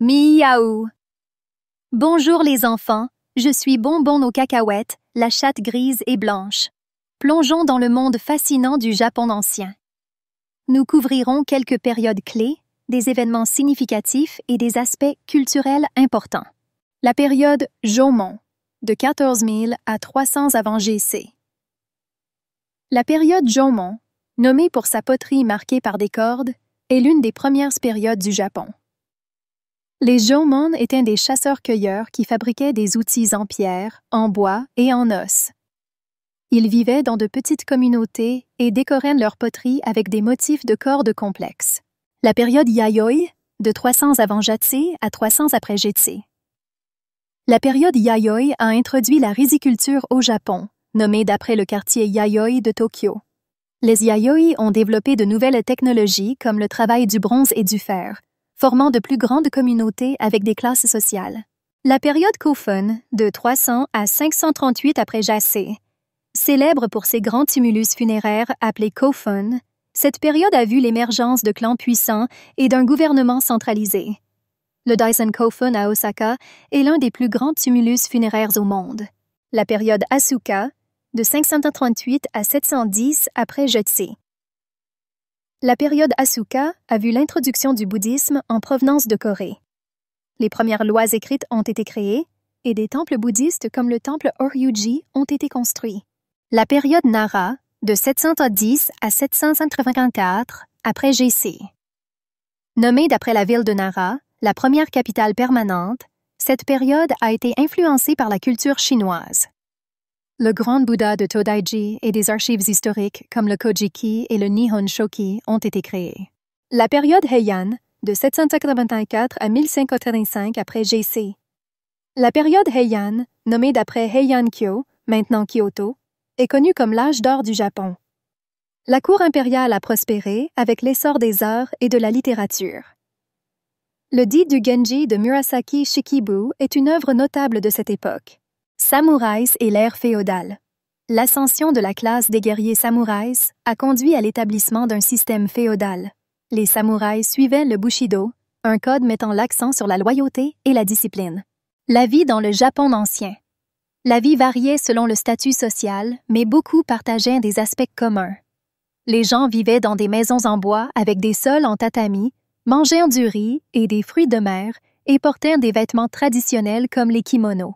Miaou! Bonjour les enfants, je suis Bonbon aux cacahuètes, la chatte grise et blanche. Plongeons dans le monde fascinant du Japon ancien. Nous couvrirons quelques périodes clés, des événements significatifs et des aspects culturels importants. La période Jomon, de 14 000 à 300 avant J.C. La période Jomon, nommée pour sa poterie marquée par des cordes, est l'une des premières périodes du Japon. Les Jomon étaient des chasseurs-cueilleurs qui fabriquaient des outils en pierre, en bois et en os. Ils vivaient dans de petites communautés et décoraient leur poterie avec des motifs de cordes complexes. La période Yayoi, de 300 avant Jatse à 300 après Jetse. La période Yayoi a introduit la riziculture au Japon, nommée d'après le quartier Yayoi de Tokyo. Les Yayoi ont développé de nouvelles technologies comme le travail du bronze et du fer, formant de plus grandes communautés avec des classes sociales. La période Kofun, de 300 à 538 après Jase, célèbre pour ses grands tumulus funéraires appelés Kofun, cette période a vu l'émergence de clans puissants et d'un gouvernement centralisé. Le Daisen Kofun à Osaka est l'un des plus grands tumulus funéraires au monde. La période Asuka, de 538 à 710 après Jotse. La période Asuka a vu l'introduction du bouddhisme en provenance de Corée. Les premières lois écrites ont été créées et des temples bouddhistes comme le temple Horyuji ont été construits. La période Nara, de 710 à 784 après J.C. Nommée d'après la ville de Nara, la première capitale permanente, cette période a été influencée par la culture chinoise. Le Grand Bouddha de Todaiji et des archives historiques comme le Kojiki et le Nihon Shoki ont été créés. La période Heian, de 784 à 1585 après J.C. La période Heian, nommée d'après Heian-kyo, maintenant Kyoto, est connue comme l'âge d'or du Japon. La cour impériale a prospéré avec l'essor des arts et de la littérature. Le Di du Genji de Murasaki Shikibu est une œuvre notable de cette époque. Samouraïs et l'ère féodale. L'ascension de la classe des guerriers samouraïs a conduit à l'établissement d'un système féodal. Les samouraïs suivaient le Bushido, un code mettant l'accent sur la loyauté et la discipline. La vie dans le Japon ancien. La vie variait selon le statut social, mais beaucoup partageaient des aspects communs. Les gens vivaient dans des maisons en bois avec des sols en tatami, mangeaient du riz et des fruits de mer et portaient des vêtements traditionnels comme les kimonos.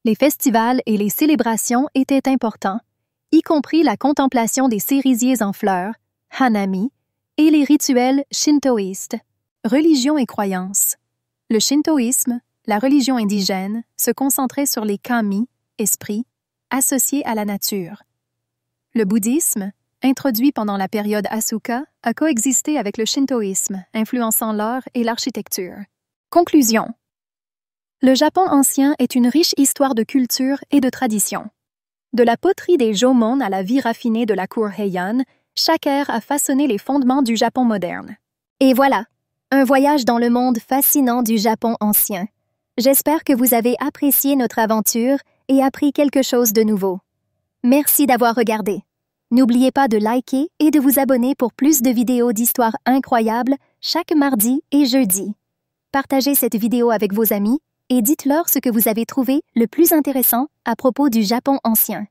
Les festivals et les célébrations étaient importants, y compris la contemplation des cerisiers en fleurs, hanami, et les rituels shintoïstes, religion et croyances. Le shintoïsme, la religion indigène, se concentrait sur les kami, esprits, associés à la nature. Le bouddhisme, introduit pendant la période Asuka, a coexisté avec le shintoïsme, influençant l'art et l'architecture. Conclusion. Le Japon ancien est une riche histoire de culture et de tradition. De la poterie des Jomon à la vie raffinée de la cour Heian, chaque ère a façonné les fondements du Japon moderne. Et voilà, un voyage dans le monde fascinant du Japon ancien. J'espère que vous avez apprécié notre aventure et appris quelque chose de nouveau. Merci d'avoir regardé. N'oubliez pas de liker et de vous abonner pour plus de vidéos d'histoires incroyables chaque mardi et jeudi. Partagez cette vidéo avec vos amis et dites-leur ce que vous avez trouvé le plus intéressant à propos du Japon ancien.